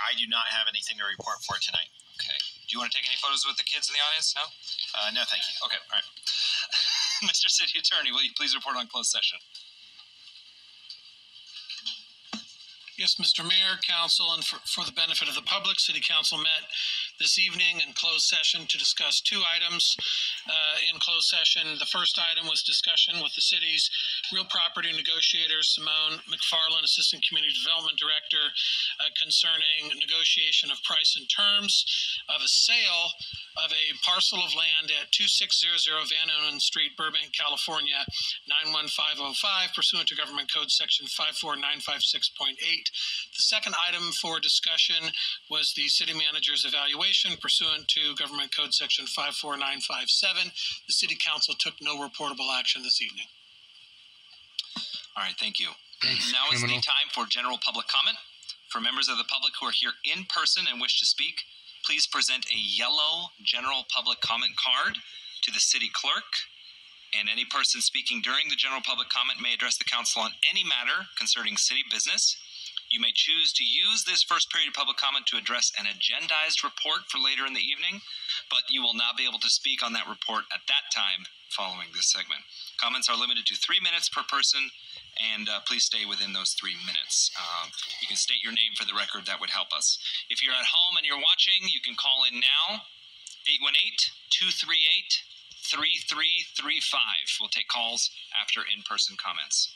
I do not have anything to report for tonight. Okay. Do you want to take any photos with the kids in the audience? No? No, thank you. Okay, all right. Mr. City Attorney, will you please report on closed session? Yes, Mr. Mayor, Council, and for the benefit of the public, City Council met this evening in closed session to discuss two items in closed session. The first item was discussion with the city's real property negotiator, Simone McFarland, Assistant Community Development Director, concerning negotiation of price and terms of a sale of a parcel of land at 2600 Van Onen Street, Burbank, California, 91505, pursuant to Government Code Section 54956.8. The second item for discussion was the city manager's evaluation pursuant to Government Code Section 54957. The City Council took no reportable action this evening. All right, thank you. Thanks, now is criminal. the time for general public comment. For members of the public who are here in person and wish to speak, please present a yellow general public comment card to the city clerk. And any person speaking during the general public comment may address the council on any matter concerning city business. You may choose to use this first period of public comment to address an agendized report for later in the evening, but you will not be able to speak on that report at that time following this segment. Comments are limited to 3 minutes per person, and please stay within those 3 minutes. You can state your name for the record. That would help us. If you're at home and you're watching, you can call in now, 818-238-3335. We'll take calls after in-person comments.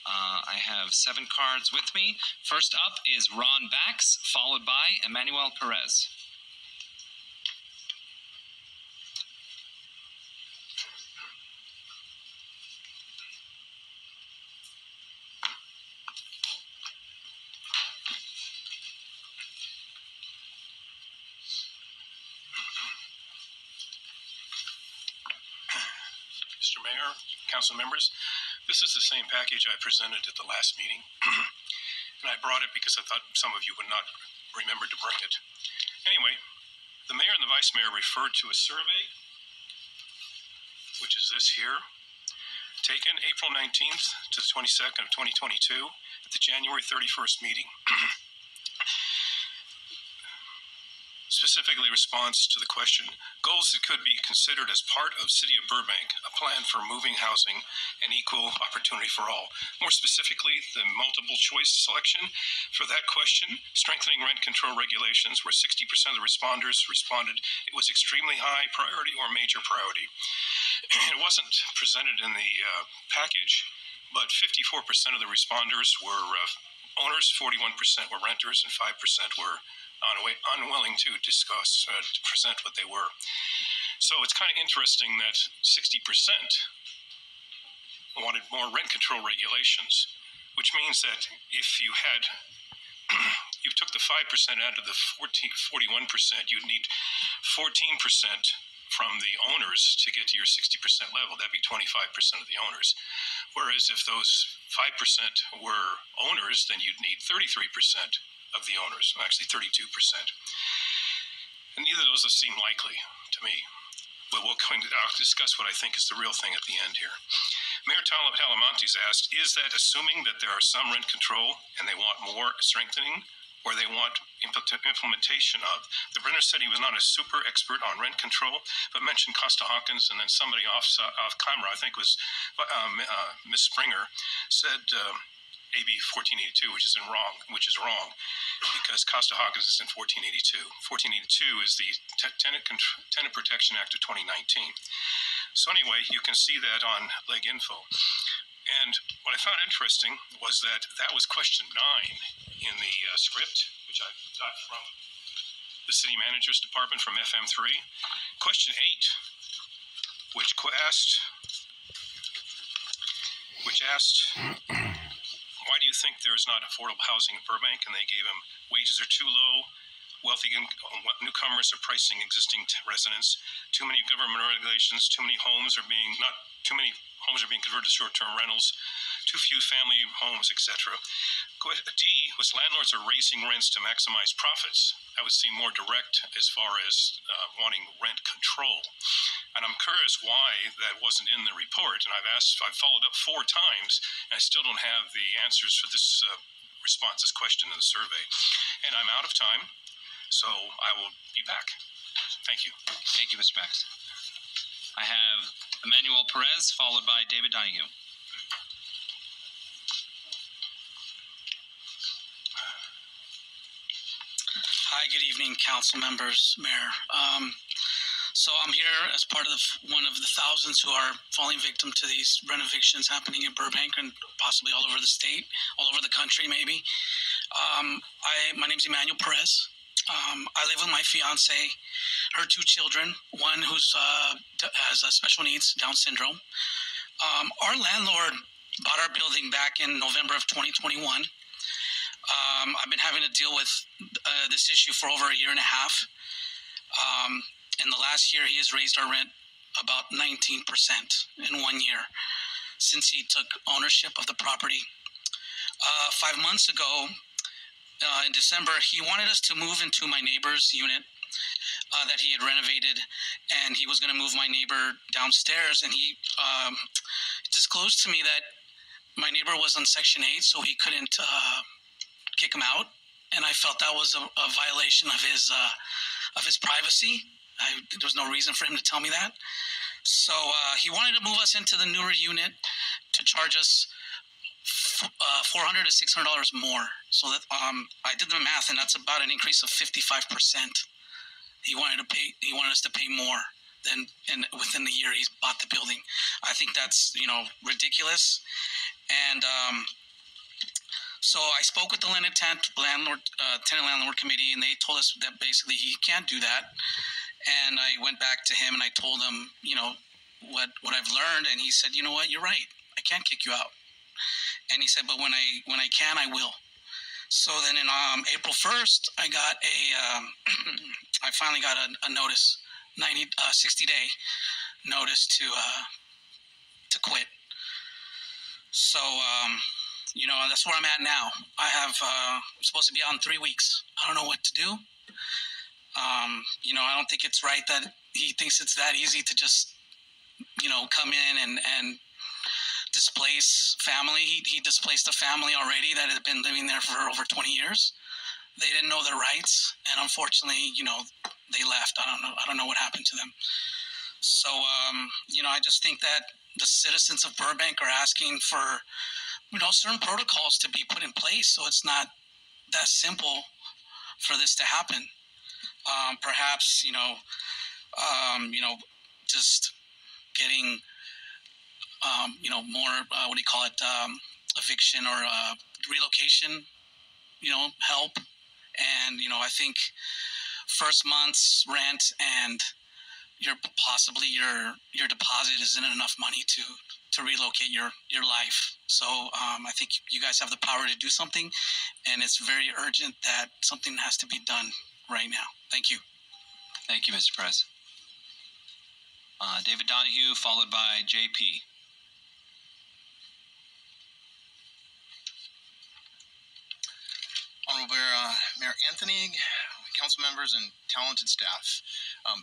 I have 7 cards with me. First up is Ron Bax, followed by Emmanuel Perez. Mr. Mayor, council members, this is the same package I presented at the last meeting, and I brought it because I thought some of you would not remember to bring it. Anyway, the mayor and the vice mayor referred to a survey, which is this here, taken April 19th to the 22nd of 2022 at the January 31st meeting. Specifically responds to the question, goals that could be considered as part of City of Burbank, a plan for moving housing and equal opportunity for all. More specifically, the multiple choice selection for that question, strengthening rent control regulations, where 60% of the responders responded it was extremely high priority or major priority. It wasn't presented in the package, but 54% of the responders were owners, 41% were renters, and 5% were unwilling to discuss, to present what they were. So it's kind of interesting that 60% wanted more rent control regulations, which means that if you had, you took the 5% out of the 41%, you'd need 14% from the owners to get to your 60% level. That'd be 25% of the owners. Whereas if those 5% were owners, then you'd need 33% of the owners, actually 32%. And neither of those seem likely to me. But I'll discuss what I think is the real thing at the end here. Mayor Talamontes asked, is that assuming that there are some rent control and they want more strengthening, or they want implementation of? The Brenner said he was not a super expert on rent control, but mentioned Costa-Hawkins, and then somebody off camera, I think was Ms. Springer, said AB 1482, which is wrong, because Costa-Hawkins is in 1482. 1482 is the Tenant Protection Act of 2019. So anyway, you can see that on Leg Info. And what I found interesting was that was question 9 in the script, which I got from the City Manager's Department from FM3. Question 8, which asked, why do you think there's not affordable housing in Burbank? And they gave him wages are too low, wealthy newcomers are pricing existing residents, too many government regulations, too many homes are being converted to short-term rentals, too few family homes, etc. D was landlords are raising rents to maximize profits. That would seem more direct as far as wanting rent control. And I'm curious why that wasn't in the report. And I've followed up 4 times, and I still don't have the answers for this response, this question in the survey. And I'm out of time, so I will be back. Thank you. Thank you, Mr. Bax. I have Emmanuel Perez, followed by David Donahue. Hi, good evening, council members, mayor. So I'm here as part of one of the thousands who are falling victim to these renovictions happening in Burbank and possibly all over the state, all over the country maybe. My name's Emmanuel Perez. I live with my fiance, her two children, one who's has special needs, Down syndrome. Our landlord bought our building back in November of 2021. I've been having to deal with this issue for over a year and a half. In the last year, he has raised our rent about 19% in 1 year since he took ownership of the property. 5 months ago, in December, he wanted us to move into my neighbor's unit that he had renovated, and he was going to move my neighbor downstairs, and he disclosed to me that my neighbor was on Section 8, so he couldn't kick him out, and I felt that was a violation of his privacy. There was no reason for him to tell me that. So he wanted to move us into the newer unit to charge us $400 to $600 more. So that I did the math, and that's about an increase of 55%. He wanted us to pay more than within the year he's bought the building. I think that's ridiculous. And so I spoke with the tenant landlord committee, and they told us that basically he can't do that. And I went back to him and I told him, what I've learned, and he said, you know what, you're right, I can't kick you out. And he said, but when I can, I will. So then in April 1st, I got I finally got a notice, 60-day notice to quit. So that's where I'm at now. I'm supposed to be out in 3 weeks. I don't know what to do. I don't think it's right that he thinks it's that easy to just, come in and displace family. He displaced a family already that had been living there for over 20 years. They didn't know their rights, and unfortunately, they left. I don't know what happened to them. So, I just think that the citizens of Burbank are asking for, certain protocols to be put in place, so it's not that simple for this to happen. Perhaps, just getting, more, eviction or relocation, help. And, I think first month's rent and your deposit isn't enough money to relocate your life. So I think you guys have the power to do something, and it's very urgent that something has to be done right now. Thank you. Thank you, Mr. Perez. David Donahue, followed by JP. Honorable Mayor Anthony, council members, and talented staff.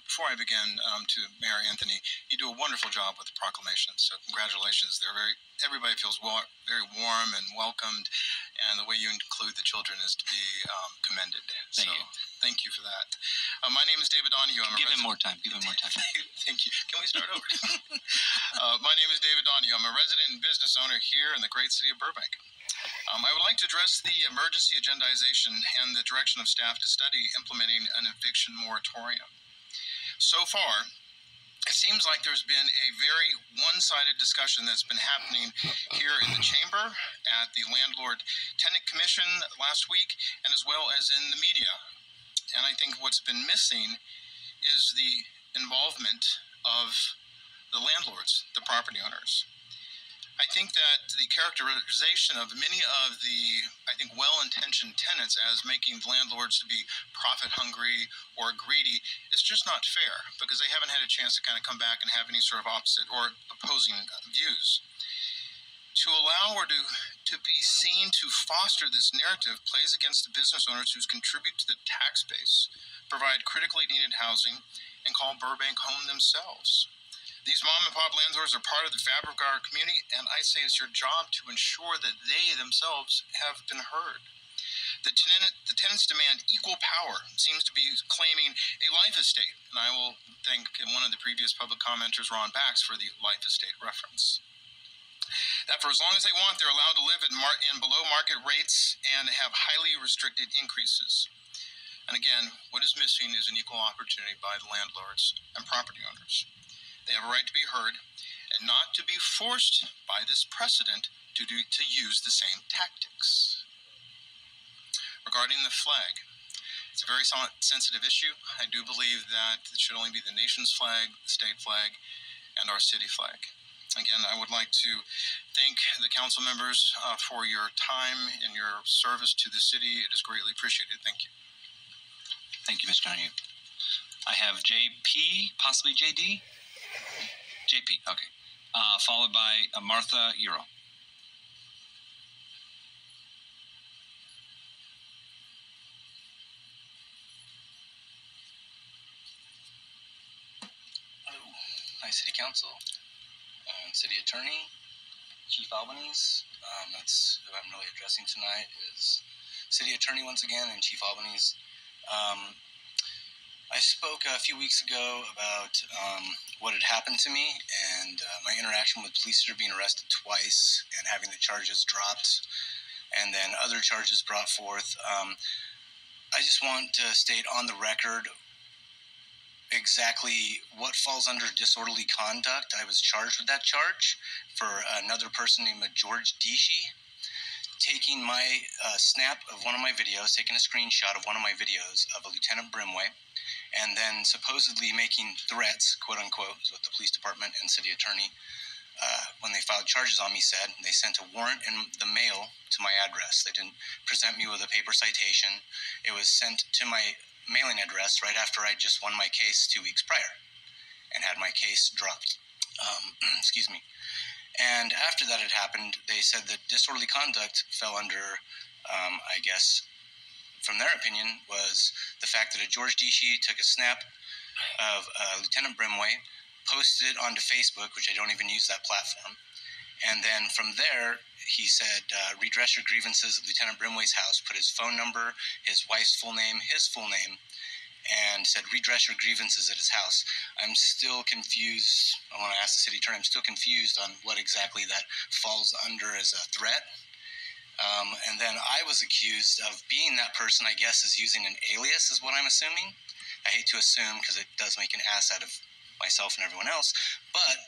Before I begin, to Mayor Anthony, you do a wonderful job with the proclamation. So congratulations. Everybody feels very warm and welcomed, and the way you include the children is to be commended. Thank you. Thank you for that. My name is David Donahue. Give him more time. Thank you. Can we start over? My name is David Donahue. I'm a resident and business owner here in the great city of Burbank. I would like to address the emergency agendization and the direction of staff to study implementing an eviction moratorium. So far, it seems like there's been a very one-sided discussion that's been happening here in the chamber, at the Landlord-Tenant Commission last week, and as well as in the media. And I think what's been missing is the involvement of the landlords, the property owners. I think that the characterization of many of the, well-intentioned tenants as making landlords to be profit-hungry or greedy is just not fair, because they haven't had a chance to kind of come back and have any sort of opposite or opposing views. To allow or to be seen to foster this narrative plays against the business owners who contribute to the tax base, provide critically needed housing, and call Burbank home themselves. These mom and pop landlords are part of the fabric of our community, and I say it's your job to ensure that they themselves have been heard. The tenants demand equal power, seems to be claiming a life estate, and I will thank one of the previous public commenters, Ron Bax, for the life estate reference. That for as long as they want, they're allowed to live in below market rates and have highly restricted increases. And again, what is missing is an equal opportunity by the landlords and property owners. They have a right to be heard and not to be forced by this precedent to use the same tactics. Regarding the flag, it's a very sensitive issue. I do believe that it should only be the nation's flag, the state flag, and our city flag. Again, I would like to thank the council members for your time and your service to the city. It is greatly appreciated. Thank you. Thank you, Mr. Donahue. I have JP, possibly JD? JP, okay. Followed by Martha Euro. Hi, City Council, City Attorney, Chief Albanese. That's who I'm really addressing tonight is City Attorney once again and Chief Albanese. I spoke a few weeks ago about what had happened to me and my interaction with police who are being arrested twice and having the charges dropped and then other charges brought forth. I just want to state on the record exactly what falls under disorderly conduct. I was charged with that charge for another person named George Deshi taking my snap of one of my videos, taking a screenshot of one of my videos of a Lieutenant Brimway, and then supposedly making threats, quote unquote, is what the police department and city attorney, when they filed charges on me, said. They sent a warrant in the mail to my address. They didn't present me with a paper citation. It was sent to my mailing address right after I just won my case 2 weeks prior and had my case dropped. Excuse me. And after that had happened, they said that disorderly conduct fell under, I guess, from their opinion, was the fact that a George Deshi took a snap of Lieutenant Brimway, posted it onto Facebook, which I don't even use that platform, and then from there, he said, redress your grievances at Lieutenant Brimway's house, put his phone number, his wife's full name, his full name, and said, redress your grievances at his house. I'm still confused. I want to ask the city attorney, I'm still confused on what exactly that falls under as a threat. And then I was accused of being that person, I guess, is using an alias, is what I'm assuming. I hate to assume because it does make an ass out of myself and everyone else, but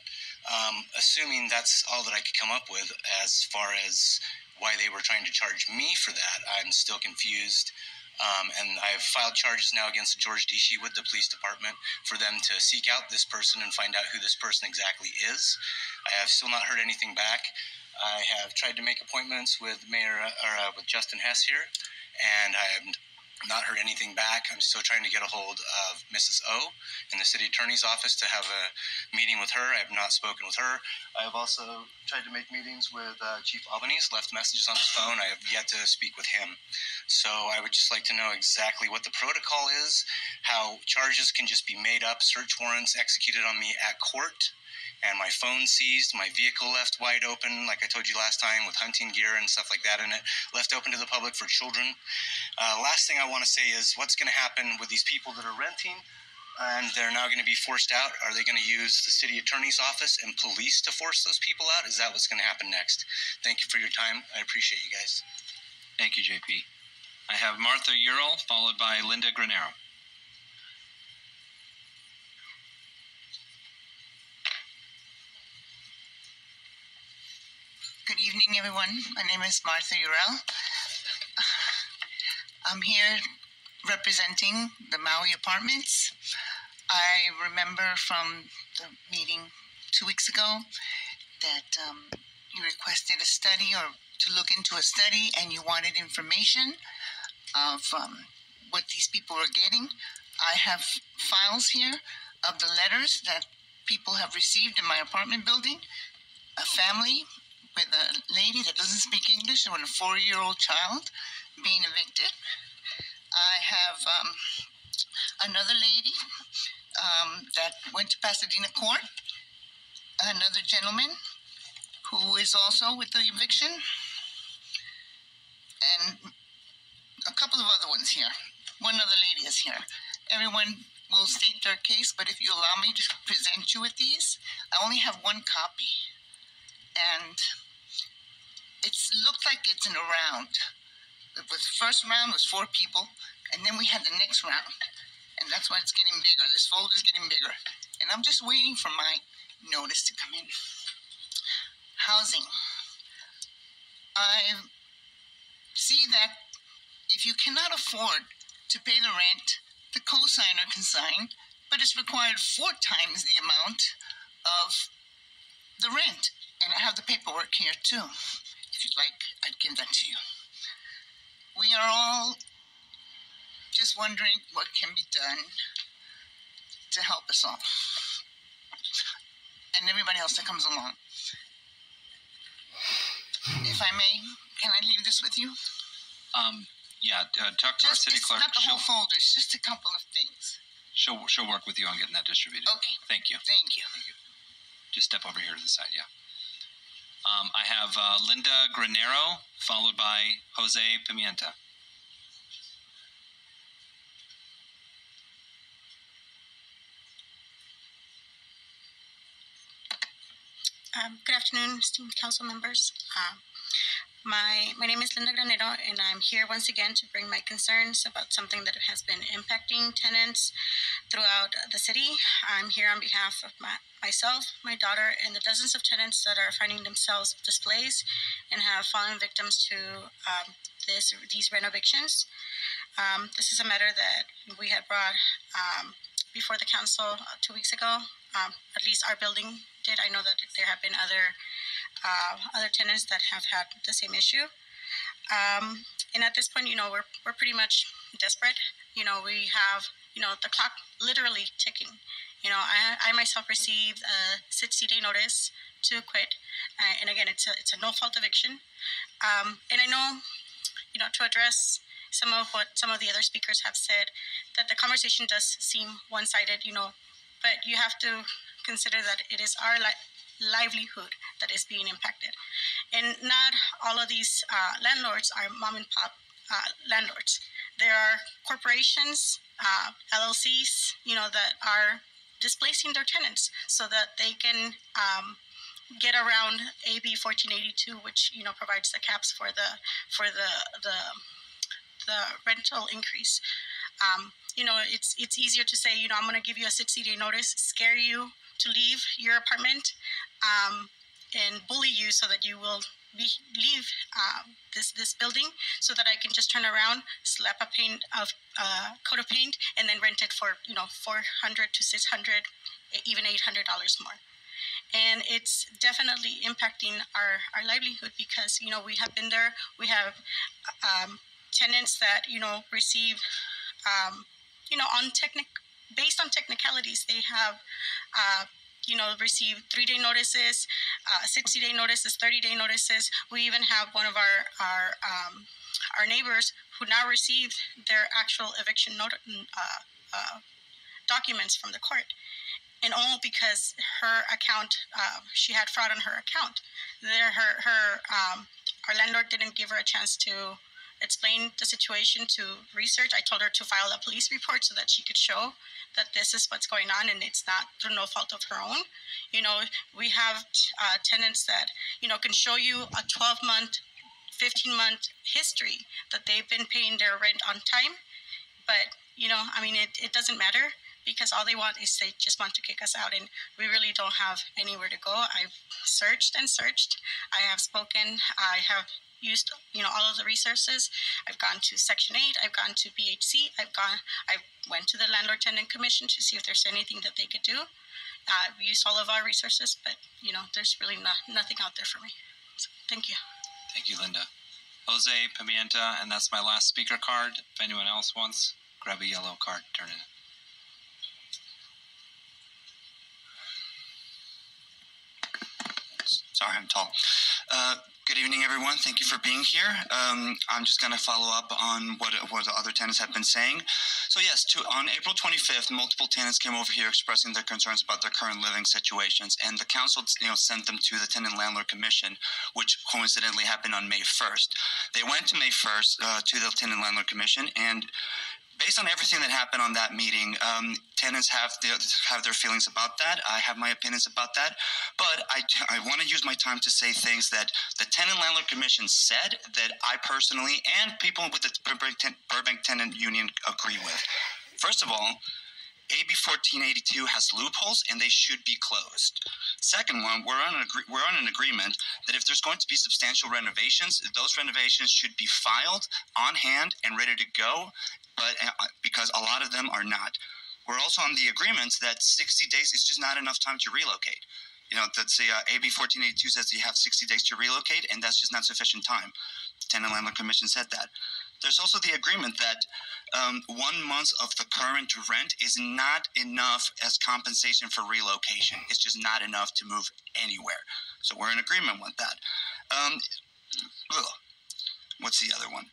assuming that's all that I could come up with as far as why they were trying to charge me for that, I'm still confused. And I've filed charges now against George Deshi with the police department for them to seek out this person and find out who this person exactly is. I have still not heard anything back. I have tried to make appointments with with Justin Hess here, and I have not heard anything back. I'm still trying to get a hold of Mrs. O in the city attorney's office to have a meeting with her. I have not spoken with her. I have also tried to make meetings with Chief Albanese, left messages on his phone. I have yet to speak with him. So I would just like to know exactly what the protocol is, how charges can just be made up, search warrants executed on me at court, and my phone seized, my vehicle left wide open, like I told you last time, with hunting gear and stuff like that in it, left open to the public for children. Last thing I want to say is what's going to happen with these people that are renting and they're now going to be forced out? Are they going to use the city attorney's office and police to force those people out? Is that what's going to happen next? Thank you for your time. I appreciate you guys. Thank you, JP. I have Martha Ural, followed by Linda Granero. Good evening, everyone. My name is Martha Urel. I'm here representing the Maui Apartments. I remember from the meeting 2 weeks ago that you requested a study or to look into a study, and you wanted information of what these people were getting. I have files here of the letters that people have received in my apartment building. A family with a lady that doesn't speak English and with a 4-year-old child being evicted. I have another lady that went to Pasadena court another gentleman who is also with the eviction, and a couple of other ones here. One other lady is here. Everyone will state their case, but if you allow me to present you with these, I only have one copy. And it's looked like it's in a round. The first round was 4 people, and then we had the next round. And that's why it's getting bigger. This folder's getting bigger. And I'm just waiting for my notice to come in. Housing. I see that if you cannot afford to pay the rent, the cosigner can sign, but it's required 4 times the amount of the rent. And I have the paperwork here too. If you'd like, I'd give that to you. We are all just wondering what can be done to help us all. And everybody else that comes along. If I may, can I leave this with you? Yeah, talk to our city clerk. Not the whole folder, it's just a couple of things. She'll work with you on getting that distributed. Okay. Thank you. Thank you. Just step over here to the side, yeah. I have Linda Granero, followed by Jose Pimienta. Good afternoon, esteemed council members. My name is Linda Granero, and I'm here once again to bring my concerns about something that has been impacting tenants throughout the city. I'm here on behalf of myself, my daughter, and the dozens of tenants that are finding themselves displaced and have fallen victims to these rent evictions. This is a matter that we had brought before the council 2 weeks ago. At least our building did. I know that there have been other tenants that have had the same issue. And at this point, we're pretty much desperate. We have, the clock literally ticking. I myself received a 60-day notice to quit. And again, it's a no-fault eviction. And I know, to address some of what some of the other speakers have said, that the conversation does seem one-sided, but you have to consider that it is our livelihood that is being impacted. And not all of these landlords are mom and pop landlords. There are corporations, LLCs, that are displacing their tenants so that they can get around AB 1482, which provides the caps for the rental increase. It's easier to say, I'm going to give you a 60-day notice, scare you to leave your apartment, and bully you so that you will leave this building, so that I can just turn around, slap a coat of paint, and then rent it for $400 to $600, even $800 more. And it's definitely impacting our livelihood because we have been there. We have tenants that receive based on technicalities, they have received 3-day notices, 60-day notices, 30-day notices. We even have one of our neighbors who now received their actual eviction documents from the court, and all because her account, she had fraud on her account. Our landlord didn't give her a chance to explain the situation, to research. I told her to file a police report so that she could show that this is what's going on and it's not through no fault of her own. We have tenants that, can show you a 12-month, 15-month history that they've been paying their rent on time. But, it doesn't matter because all they want is they just want to kick us out, and we really don't have anywhere to go. I've searched and searched. I have spoken. I have used all of the resources. I've gone to Section 8, I've gone to BHC, I went to the Landlord Tenant Commission to see if there's anything that they could do. I've used all of our resources, but there's really nothing out there for me. So, thank you. Thank you, Linda. Jose Pimienta, and that's my last speaker card. If anyone else wants, grab a yellow card, turn it in. Sorry, I'm tall. Good evening, everyone. Thank you for being here. I'm just going to follow up on what the other tenants have been saying. So yes, on April 25th, multiple tenants came over here expressing their concerns about their current living situations, and the council, sent them to the Tenant Landlord Commission, which coincidentally happened on May 1st. They went to May 1st to the Tenant Landlord Commission, and based on everything that happened on that meeting, tenants have their feelings about that. I have my opinions about that. But I want to use my time to say things that the Tenant Landlord Commission said that I personally and people with the Burbank Tenant Union agree with. First of all, AB 1482 has loopholes and they should be closed. Second one, we're on an agreement that if there's going to be substantial renovations, those renovations should be filed on hand and ready to go, but because a lot of them are not. We're also on the agreement that 60 days is just not enough time to relocate. That's AB 1482 says you have 60 days to relocate, and that's just not sufficient time. The Tenant Landlord Commission said that. There's also the agreement that 1 month of the current rent is not enough as compensation for relocation. It's just not enough to move anywhere. So we're in agreement with that. What's the other one?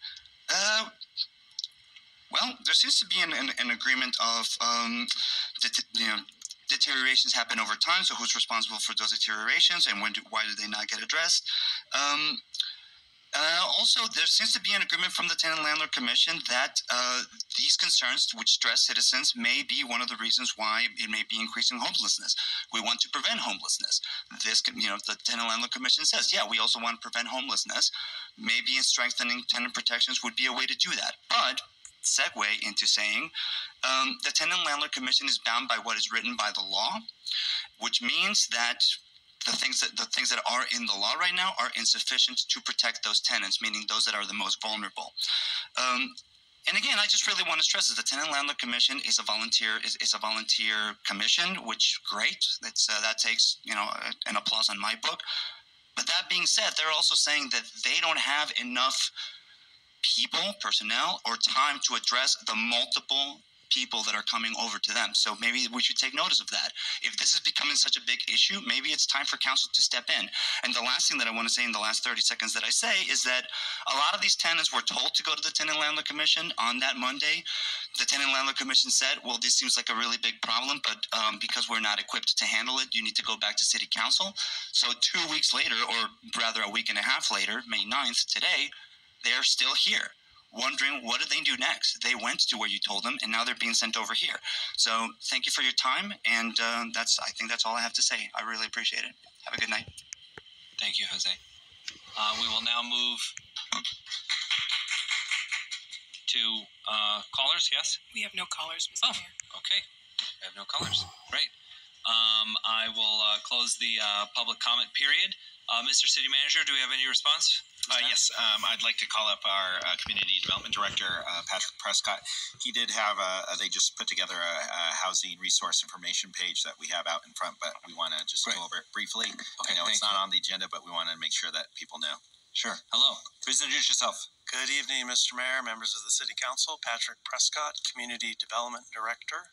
Well, there seems to be an agreement of deteriorations happen over time. So who's responsible for those deteriorations, and why do they not get addressed? Also, there seems to be an agreement from the Tenant Landlord Commission that these concerns, which stress citizens, may be one of the reasons why it may be increasing homelessness. We want to prevent homelessness. The Tenant Landlord Commission says, yeah, we also want to prevent homelessness. Maybe strengthening tenant protections would be a way to do that. But segue into saying the Tenant Landlord Commission is bound by what is written by the law, which means that the things that are in the law right now are insufficient to protect those tenants, meaning those that are the most vulnerable. And again, I just really want to stress that the Tenant Landlord Commission is a volunteer commission, which great. That takes an applause on my book. But that being said, they're also saying that they don't have enough people, personnel, or time to address the multiple people that are coming over to them. So maybe we should take notice of that. If this is becoming such a big issue, maybe it's time for council to step in. And the last thing that I want to say in the last 30 seconds that I say is that a lot of these tenants were told to go to the Tenant Landlord Commission on that Monday. The Tenant Landlord Commission said, well, this seems like a really big problem, but because we're not equipped to handle it, you need to go back to City Council. So 2 weeks later, or rather a week and a half later, May 9th, today, they're still here, wondering what did they do next. They went to where you told them, and now they're being sent over here. So thank you for your time, and I think that's all I have to say. I really appreciate it. Have a good night. Thank you, Jose. We will now move to callers. Yes? We have no callers, Mr. Mayor. Okay. We have no callers. Great. I will close the public comment period. Mr. City Manager, do we have any response? Yes, I'd like to call up our Community Development Director, Patrick Prescott. He did have they just put together a housing resource information page that we have out in front, but we want to just go over it briefly. Okay, I know it's not on the agenda, but we want to make sure that people know. Sure. Hello. Please introduce yourself. Good evening, Mr. Mayor, members of the City Council. Patrick Prescott, Community Development Director.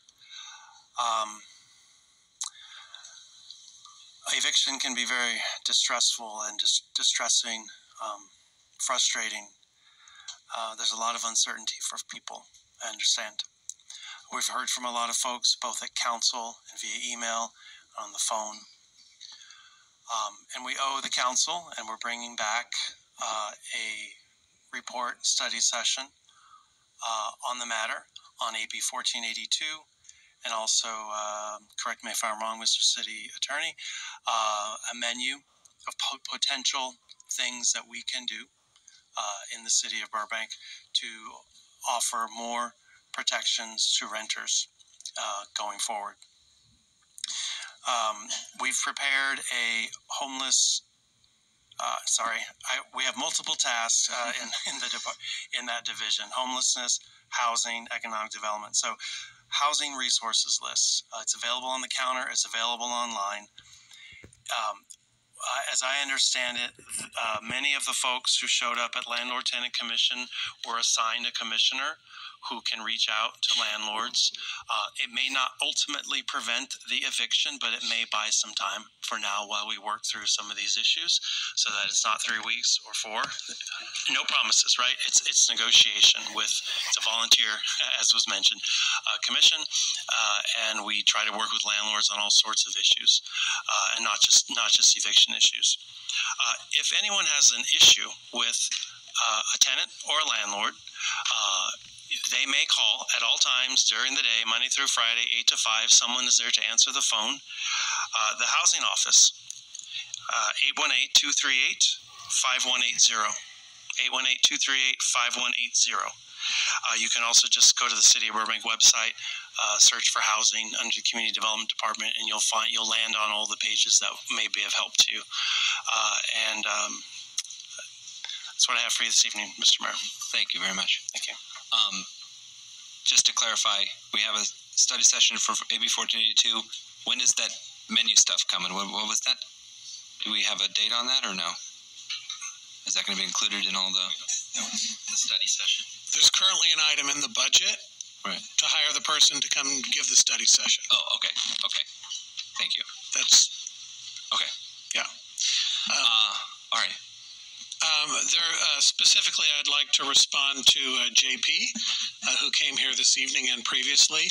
Eviction can be very distressful and distressing, frustrating. There's a lot of uncertainty for people, I understand. We've heard from a lot of folks, both at council and via email, on the phone. And we owe the council, and we're bringing back a report study session on the matter on AB 1482, and also, correct me if I'm wrong, Mr. City Attorney, a menu of potential things that we can do in the city of Burbank to offer more protections to renters going forward. We've prepared a homeless. We have multiple tasks in that division: homelessness, housing, economic development. So, housing resources lists. It's available on the counter. It's available online. As I understand it, many of the folks who showed up at Landlord Tenant Commission were assigned a commissioner who can reach out to landlords. It may not ultimately prevent the eviction, but it may buy some time for now while we work through some of these issues, so that it's not 3 weeks or 4. No promises, right? It's negotiation with, it's a volunteer, as was mentioned, commission, and we try to work with landlords on all sorts of issues, and not just eviction issues. If anyone has an issue with a tenant or a landlord, they may call at all times during the day, Monday through Friday, 8 to 5. Someone is there to answer the phone. The housing office, 818-238-5180. 818-238-5180. You can also just go to the City of Burbank website, search for housing under the Community Development Department, and you'll land on all the pages that may be of help to you. That's what I have for you this evening, Mr. Mayor. Thank you very much. Thank you. Just to clarify, we have a study session for AB 1482. When is that menu stuff coming? What was that? Do we have a date on that or no? Is that going to be included in all the study session? There's currently an item in the budget to hire the person to come give the study session. Oh, okay. Thank you. That's okay. Yeah. All right. Specifically, I'd like to respond to JP, who came here this evening and previously.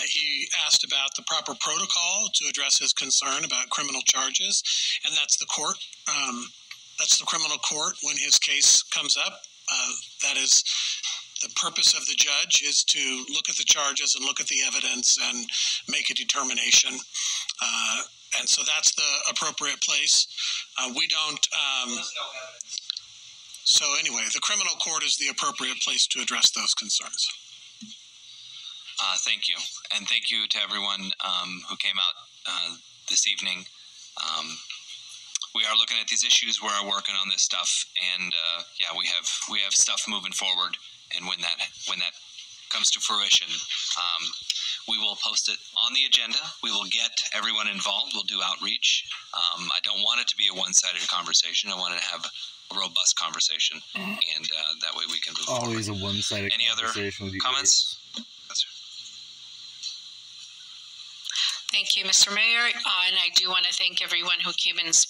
He asked about the proper protocol to address his concern about criminal charges, and that's the court. That's the criminal court when his case comes up. That is the purpose of the judge, is to look at the charges and look at the evidence and make a determination. And so that's the appropriate place. We don't. So anyway, the criminal court is the appropriate place to address those concerns. Thank you. And thank you to everyone who came out this evening. We are looking at these issues. We're working on this stuff, and we have stuff moving forward. And when that comes to fruition, we will post it on the agenda. We will get everyone involved. We'll do outreach. I don't want it to be a one-sided conversation. I want to have a robust conversation, and that way we can move forward. Always a one-sided conversation. Any other comments? Thank you, Mr. Mayor, and I do want to thank everyone who came and